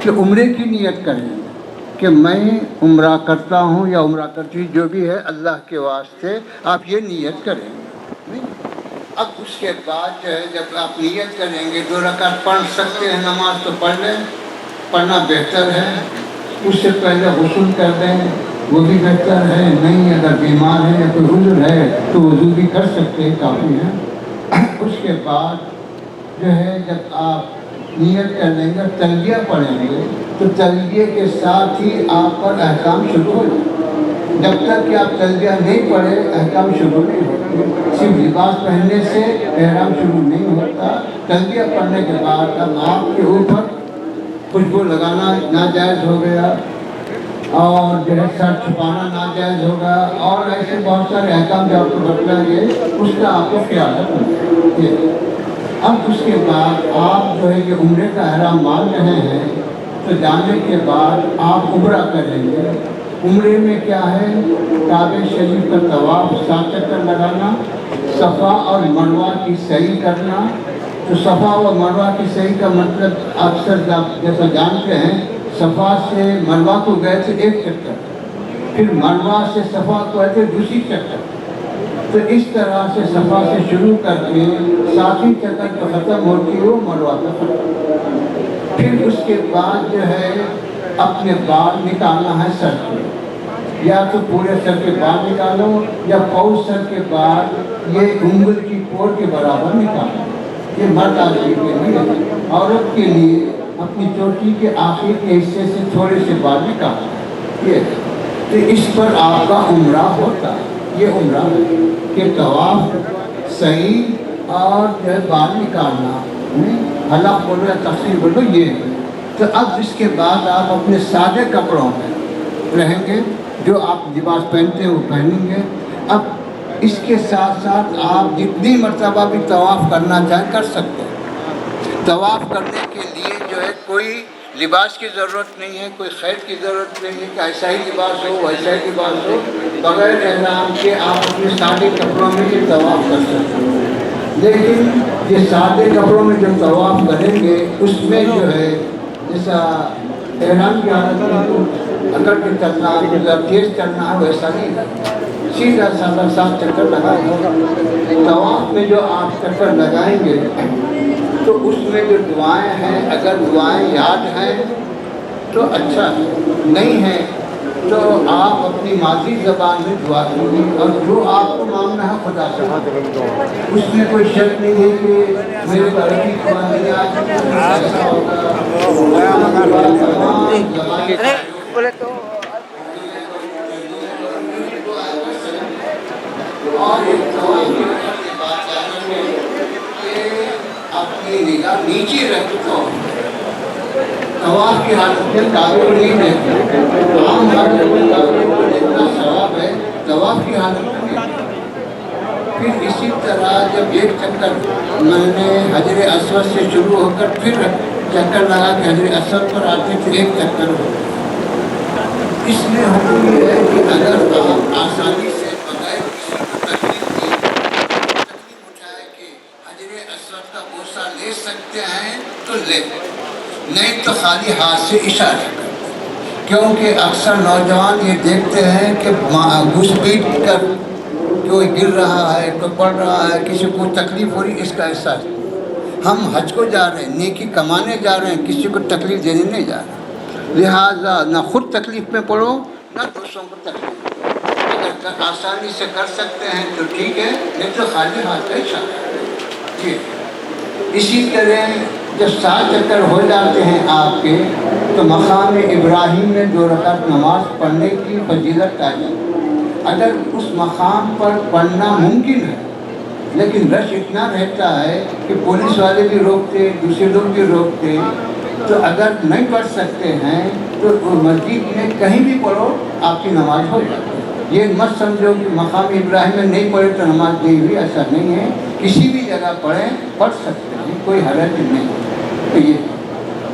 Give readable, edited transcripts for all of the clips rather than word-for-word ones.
کہ عمرے کی نیت کریں کہ میں عمرہ کرتا ہوں یا عمرہ کرتی جو بھی ہے اللہ کے واسطے، آپ یہ نیت کریں گے۔ اب اس کے بعد جو ہے جب آپ نیت کریں گے 2 رکعت پڑھ سکتے ہیں نماز تو پڑھ لیں، پڑھنا بہتر ہے۔ اس سے پہلے غسل کر دیں، وہ بھی بہتر ہے۔ نہیں اگر بیمار ہے یا کوئی عذر ہے تو وضو بھی کر سکتے ہیں، کافی ہے۔ اس کے بعد جو ہے جب آپ نیت کر لیں گے تلبیہ پڑھیں گے تو تلبیہ کے ساتھ ہی آپ پر احکام شروع ہو جائیں۔ جب تک کہ آپ تلبیہ نہیں پڑھے احکام شروع نہیں ہوتے۔ صرف لباس پہننے سے احرام شروع نہیں ہوتا، تلبیہ پڑھنے کے بعد اب آپ کے اوپر خوشبو لگانا ناجائز ہو گیا، اور جو ہے سر چھپانا ناجائز ہوگا، اور ایسے بہت سارے احکام جو آپ کو بتلائیں گے اس کا آپ کو خیال رکھنا ہے۔ اب اس کے بعد آپ جو ہے یہ عمرے کا احرام مان رہے ہیں تو جانے کے بعد آپ عمرہ کریں گے۔ عمرے میں کیا ہے؟ کعبہ شریف کا طواف 7 چکر لگانا، صفا اور مروہ کی سعی کرنا۔ تو صفا و مروہ کی سعی کا مطلب اکثر جیسا جانتے ہیں، صفا سے مروہ کو گئے تھے 1 چکر، پھر مروہ سے صفا کو گئے تھے 2 چکر۔ تو اس طرح سے صفا سے شروع کر کے 7ویں چکر جو ختم ہوتی ہے وہ مروہ کا ختم۔ پھر اس کے بعد جو ہے اپنے بال نکالنا ہے سر کے، یا تو پورے سر کے بال نکالو یا پاؤں سر کے بال یہ انگل کی کوڑ کے برابر نکالو۔ یہ مرد آدمی کے لیے، عورت کے لیے اپنی چوٹی کے آخر کے حصے سے تھوڑے سے بال نکالنا۔ یہ تو اس پر آپ کا عمرہ ہوتا ہے۔ یہ عمرہ ہے کہ طواف صحیح اور جو ہے بال نکالنا، حلق بولو یا تقسیم بولو، یہ ہے۔ تو اب اس کے بعد آپ اپنے سادے کپڑوں میں رہیں گے، جو آپ لباس پہنتے ہیں وہ پہنیں گے۔ اب اس کے ساتھ ساتھ آپ جتنی مرتبہ بھی طواف کرنا چاہیں کر سکتے ہیں۔ طواف کرنے کے لیے جو ہے کوئی لباس کی ضرورت نہیں ہے، کوئی خیر کی ضرورت نہیں ہے کہ ایسا ہی لباس ہو ویسا ہی لباس ہو، بغیر احرام کے آپ اپنے سادے کپڑوں میں یہ طواف کر سکتے ہیں۔ لیکن یہ سادے کپڑوں میں جو طواف کریں گے اس میں جو ہے جیسا احرام کی حالت میں اگر کہ چلنا تیز چلنا ہے ویسا نہیں ہے، سیدھا سادہ 7 چکر لگائیں گے۔ طواف میں جو آپ چکر لگائیں گے تو اس میں جو دعائیں ہیں، اگر دعائیں یاد ہیں تو اچھا، نہیں ہے تو آپ اپنی مادری زبان میں دعا کیجیے، اور جو آپ کو مانگنا ہے خدا سے، اس میں کوئی شک نہیں ہے کہ میرے کو عربی دعا نہیں آتی ایسا ہوگا۔ اور ایک طواف کی بات ہے کہ اپنی نگاہ نیچے رکھو، طواف کی حالت میں کعبے کو نہیں دیکھنا۔ عام حالت میں کعبے کو دیکھنا ثواب ہے، طواف کی حالت میں نہیں۔ پھر اسی طرح جب ایک چکر میں نے حجر اسود سے شروع ہو کر پھر چکر لگا کے حجر اسود پر آتے تھے، 1 چکر ہو۔ اس میں حکم یہ ہے کہ اگر آپ آسانی سے بغیر کسی کو تکلیف اٹھائے کہ حجر اسود کا بوسہ لے سکتے ہیں تو لے، نہیں تو خالی ہاتھ سے اشارہ کریں۔ کیونکہ اکثر نوجوان یہ دیکھتے ہیں کہ گھس پیٹ کر کوئی گر رہا ہے، کوئی پڑ رہا ہے، کسی کو تکلیف ہو رہی، اس کا احساس۔ ہم حج کو جا رہے ہیں، نیکی کمانے جا رہے ہیں، کسی کو تکلیف دینے نہیں جا رہے، لہٰذا نہ خود تکلیف میں پڑو نہ دوسروں کو تکلیف۔ اگر آسانی سے کر سکتے ہیں تو ٹھیک ہے، نہیں تو خالی ہاتھ کا اشارہ۔ ٹھیک، اسی طرح جب 7 چکر ہو جاتے ہیں آپ کے تو مقام ابراہیم میں 2 رکعت نماز پڑھنے کی فضیلت ہے۔ اگر اس مقام پر پڑھنا ممکن ہے لیکن رش اتنا رہتا ہے کہ پولیس والے بھی روکتے، دوسرے لوگ بھی روکتے، تو اگر نہیں پڑھ سکتے ہیں تو مسجد میں کہیں بھی پڑھو، آپ کی نماز ہو جاتی ہے۔ یہ مت سمجھو کہ مقام ابراہیم میں نہیں پڑھے تو نماز نہیں ہوئی، ایسا نہیں ہے، کسی بھی جگہ پڑھیں، پڑھ سکتے ہیں، کوئی حرج نہیں۔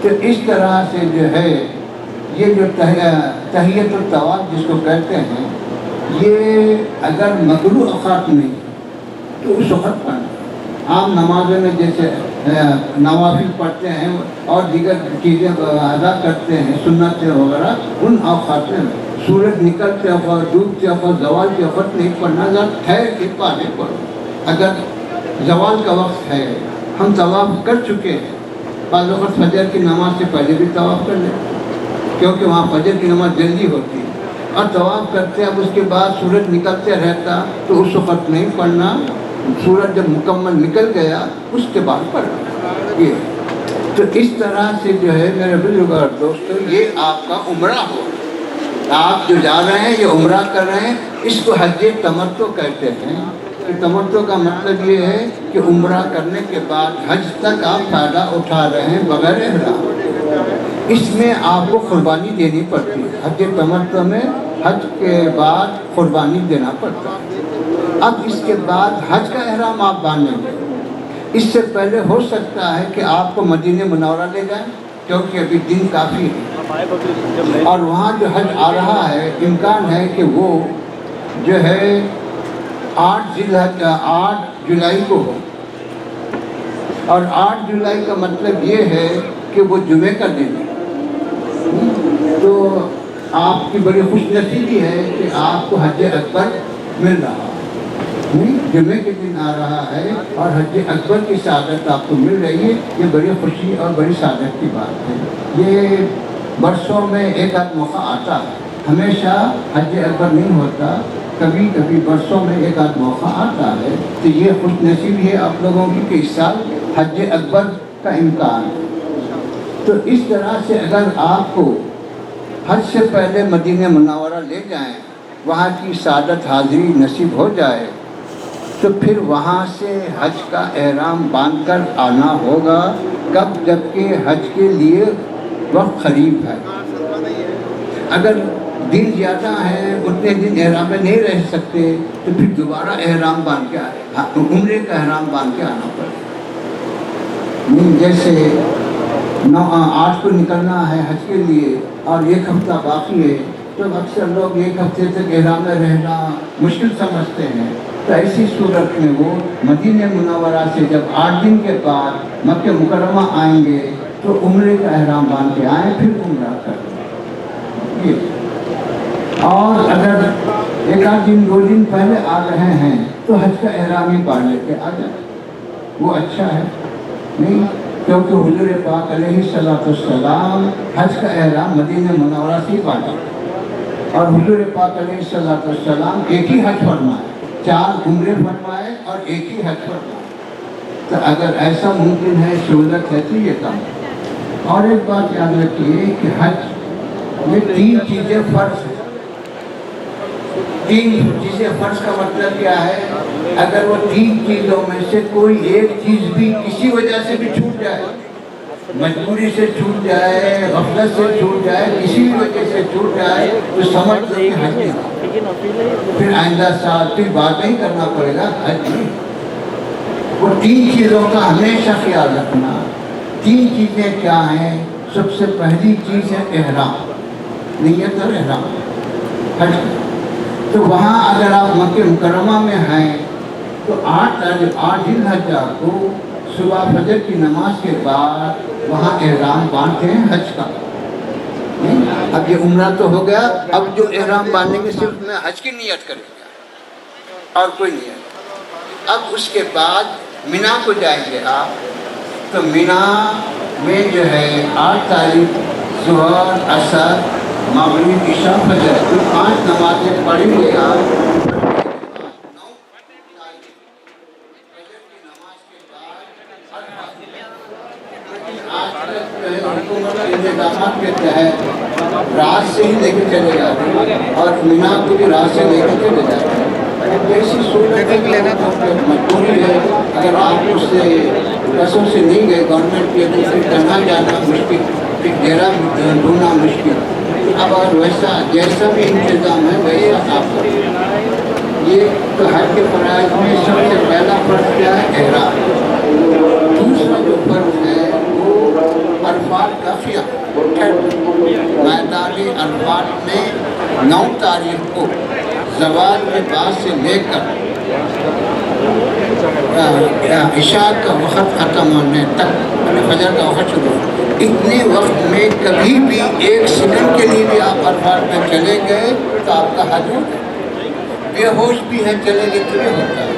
تو اس طرح سے جو ہے یہ جو تحیۃ الطواف جس کو کہتے ہیں، یہ اگر مکروہ اوقات نہیں تو اس وقت پڑھنا۔ عام نمازوں میں جیسے نوافل پڑھتے ہیں اور دیگر چیزیں ادا کرتے ہیں سنتیں وغیرہ، ان اوقات میں سورج نکلتے وقت، ڈوبتے وقت، زوال کے وقت نہیں پڑھنا، ذرا ٹھہر کے پانے پڑھو۔ اگر زوال کا وقت ہے، ہم طواف کر چکے ہیں، بعض وقت فجر کی نماز سے پہلے بھی طواف کر لیں، کیونکہ وہاں فجر کی نماز جلدی ہوتی ہے، اور طواف کرتے اب اس کے بعد سورج نکلتے رہتا تو اس وقت نہیں پڑھنا، سورج جب مکمل نکل گیا اس کے بعد پڑھنا۔ یہ تو اس طرح سے جو ہے میرے بزرگ اور دوستو، یہ آپ کا عمرہ ہو، آپ جو جا رہے ہیں یہ عمرہ کر رہے ہیں، اس کو حج تمتع کہتے ہیں۔ کہ تمتع کا مطلب یہ ہے کہ عمرہ کرنے کے بعد حج تک آپ فائدہ اٹھا رہے ہیں بغیر احرام۔ اس میں آپ کو قربانی دینی پڑتی ہے، حج تمتع میں حج کے بعد قربانی دینا پڑتا ہے۔ اب اس کے بعد حج کا احرام آپ باندھیں گے، اس سے پہلے ہو سکتا ہے کہ آپ کو مدینہ منورہ لے جائیں، کیونکہ ابھی دن کافی ہے، اور وہاں جو حج آ رہا ہے امکان ہے کہ وہ جو ہے 8 جولائی کو ہو، اور 8 جولائی کا مطلب یہ ہے کہ وہ جمعے کا دن ہے۔ تو آپ کی بڑی خوش نصیبی ہے کہ آپ کو حج اکبر مل رہا ہے، جمعے کے دن آ رہا ہے اور حج اکبر کی سعادت آپ کو مل رہی ہے، یہ بڑی خوشی اور بڑی سعادت کی بات ہے۔ یہ برسوں میں ایک آدھ موقع آتا ہے، ہمیشہ حج اکبر نہیں ہوتا، کبھی کبھی برسوں میں ایک آدھ موقع آتا ہے، تو یہ خوش نصیبی ہے آپ لوگوں کی کہ اس سال حج اکبر کا امکان ہے۔ تو اس طرح سے اگر آپ کو حج سے پہلے مدینہ منورہ لے جائیں، وہاں کی سعادت حاضری نصیب ہو جائے، تو پھر وہاں سے حج کا احرام باندھ کر آنا ہوگا۔ کب؟ جبکہ حج کے لیے وقت قریب ہے۔ اگر دن زیادہ ہیں، اتنے دن احرام میں نہیں رہ سکتے، تو پھر دوبارہ احرام باندھ کے آئے، عمرے کا احرام باندھ کے آنا پڑے۔ جیسے 8 کو نکلنا ہے حج کے لیے اور 1 ہفتہ باقی ہے، تو اکثر لوگ 1 ہفتے تک احرام میں رہنا مشکل سمجھتے ہیں، تو ایسی صورت میں وہ مدینہ منورہ سے جب 8 دن کے بعد مکہ مکرمہ آئیں گے تو عمرے کا احرام باندھ کے آئیں، پھر عمرہ کریں۔ یہ اور اگر 1 آدھ دن 2 دن پہلے آ رہے ہیں تو حج کا احرام ہی باندھ لے کے آ جائیں، وہ اچھا ہے۔ نہیں، کیونکہ حضور پاک علیہ السلام حج کا احرام مدینہ منورہ سے ہی باندھا، اور حضور پاک علیہ السلام ایک ہی حج فرمائے، 4 عمرے فرمائے اور ایک ہی حج فرمائے۔ تو اگر ایسا ممکن ہے، سہولت ہے، تو یہ کام۔ اور ایک بات یاد رکھیے کہ حج میں 3 چیزیں فرض ہیں۔ 3 چیزیں فرض کا مطلب کیا ہے؟ اگر وہ 3 چیزوں میں سے کوئی ایک چیز بھی کسی وجہ سے بھی چھوٹ جائے، مجبوری سے چھوٹ جائے، غفلت سے چھوٹ جائے، کسی بھی وجہ سے چھوٹ جائے، تو سمجھ لو کہ حج نہیں، پھر آئندہ سال پھر بعد نہیں کرنا پڑے گا، حج نہیں۔ وہ 3 چیزوں کا ہمیشہ خیال رکھنا۔ 3 چیزیں کیا ہیں؟ سب سے پہلی چیز ہے احرام، نیت اور احرام حج۔ تو وہاں اگر آپ مکہ مکرمہ میں ہیں تو 8 ذی الحجہ کو صبح فجر کی نماز کے بعد وہاں احرام باندھتے ہیں حج کا۔ اب یہ عمرہ تو ہو گیا، اب جو احرام باندھیں گے صرف میں حج کی نیت کریں گے اور کوئی نیت۔ اب اس کے بعد مینا کو جائیں گے آپ، تو مینا میں جو ہے 8 تاریخ ظہر، عصر، مغرب، عشاء، فجر، تو 5 نمازیں پڑھیں گے آپ۔ انتظامات کے تحت رات سے ہی لے کے چلے جاتے ہیں، اور مینا کو بھی رات سے لے کے چلے جاتے ہیں۔ ایسی صورت مجبوری ہے، اگر آپ اس سے بسوں سے نہیں گئے گورنمنٹ کے، تو پھر تنہا جانا مشکل، پھر ڈیرا ڈھونڈنا مشکل۔ اب اور ویسا جیسا بھی انتظام ہے ویسا آپ کریں۔ یہ تو حج کے فرائض میں سب سے پہلا فرض کیا ہے؟ احرام۔ دوسرا جو فرض ہے وہ عرفات کا قیام۔ میدان عرفات میں 9 تاریخ کو زوال کے بعد سے لے کر عشاء کا وقت ختم ہونے تک فجر کا وقت شروع اتنے وقت میں کبھی بھی ایک سیکنڈ کے لیے بھی آپ عرفات میں چلے گئے تو آپ کا حج ہو گیا۔ بے ہوش بھی ہے چلے گئے تو یہ ہوتا ہے،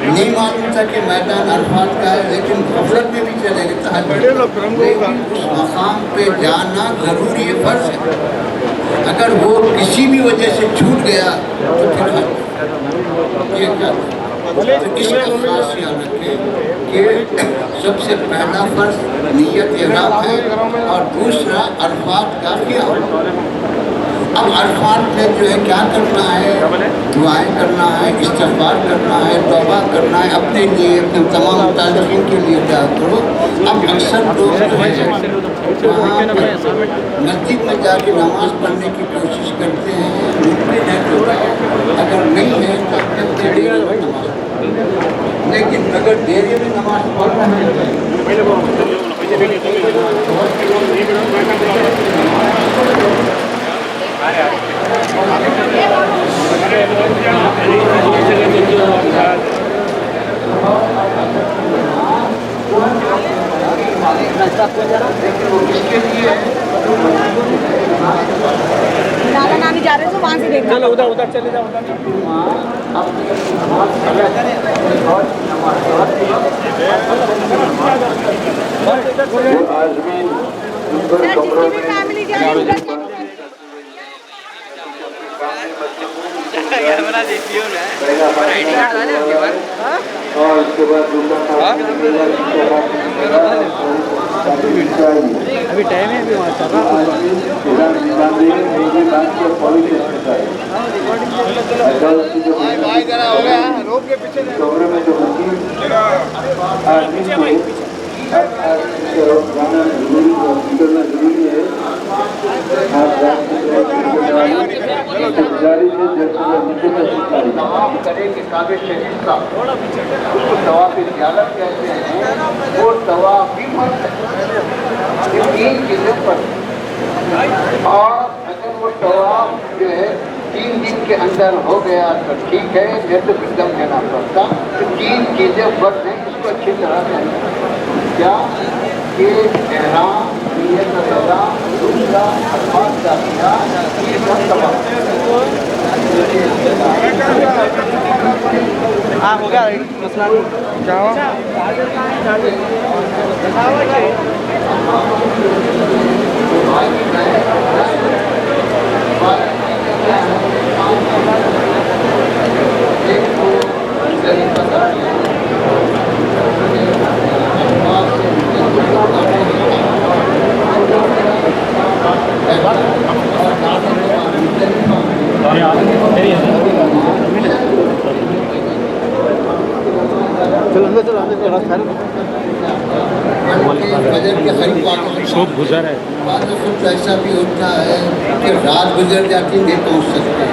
نہیں معلوم تھا کہ میدان عرفات کا ہے لیکن غفلت میں بھی چلے گئے تو حج ہو گیا۔ لیکن اس مقام پہ جانا ضروری ہے، فرض ہے۔ اگر وہ کسی بھی وجہ سے چھوٹ گیا تو پھر حج یہ کیا ہے؟ تو اس کا خاص خیال رکھیں کہ سب سے پہلا فرض نیت احرام ہے اور دوسرا عرفات کا قیام۔ اب عرفات میں جو ہے کیا کرنا ہے، دعائیں کرنا ہے، استغفار کرنا ہے، توبہ کرنا ہے، اپنے لیے اپنے تمام متعلقین کے لیے دعا کرو۔ اب اکثر لوگ جو ہے وہاں مسجد میں جا کے نماز پڑھنے کی کوشش کرتے ہیں، ممکن ہے تو اگر نہیں ہے تو اپنے ڈیرے میں نماز پڑھیں، لیکن اگر ڈیرے میں نماز پڑھ رہے ہیں دادا نانی جا رہے ہیں تو وہاں سے دیکھنا، ادھر چلے جاؤ۔ فیملی جا رہی ہے اور اس کے بعد ابھی ٹائم ہے، ابھی وہاں چل رہا کمرے میں جو جانا نکلنا ضروری ہے۔ کریں کہ کعبہ شریف کا اس کو طواف زیارت کہتے ہیں، وہ طواف بھی فرض ہے، یہ تین چیزیں فرض ہیں۔ اور اگر وہ طواف جو ہے 3 دن کے اندر ہو گیا تو ٹھیک ہے، نہیں تو پھر دم دینا پڑتا۔ تو 3 چیزیں فرض ہیں، اس کو اچھی طرح سے کیا کہ احرام، نیت احرام، دوسرا عرفات کا قیام، تیسرا طواف۔ ہاں ہو گیا مسئلہ صبح گزر ہے، بعض وقت ایسا بھی ہوتا ہے کہ رات گزر جاتی نہیں پہنچ سکتے،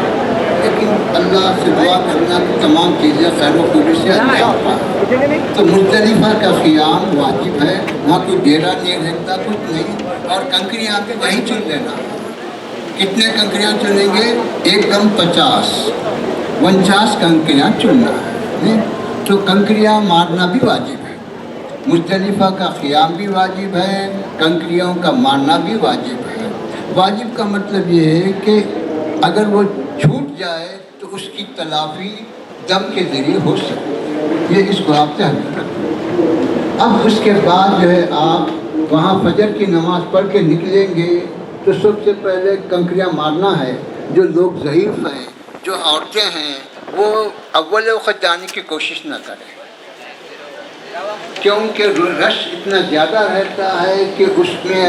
لیکن اللہ سے دعا کرنا کہ تمام چیزیں خیر و خوبی سے انجام پائیں۔ تو مزدلفہ کا قیام واجب ہے، وہاں کوئی ڈیرا نہیں رہتا، کچھ نہیں، اور کنکریاں پہ وہیں چن لینا۔ کتنے کنکریاں چنیں گے؟ ایک دم 49 کنکریاں چننا ہے، تو کنکریاں مارنا بھی واجب ہے۔ مزدلفہ کا قیام بھی واجب ہے، کنکریوں کا مارنا بھی واجب ہے۔ واجب کا مطلب یہ ہے کہ اگر وہ چھوٹ جائے تو اس کی تلافی دم کے ذریعے ہو سکتی ہے، یہ اس کو آپ ذہن میں رکھیں۔ اب اس کے بعد جو ہے آپ وہاں فجر کی نماز پڑھ کے نکلیں گے تو سب سے پہلے کنکریاں مارنا ہے۔ جو لوگ ضعیف ہیں، جو عورتیں ہیں، وہ اول وقت جانے کی کوشش نہ کریں، کیونکہ رش اتنا زیادہ رہتا ہے کہ اس میں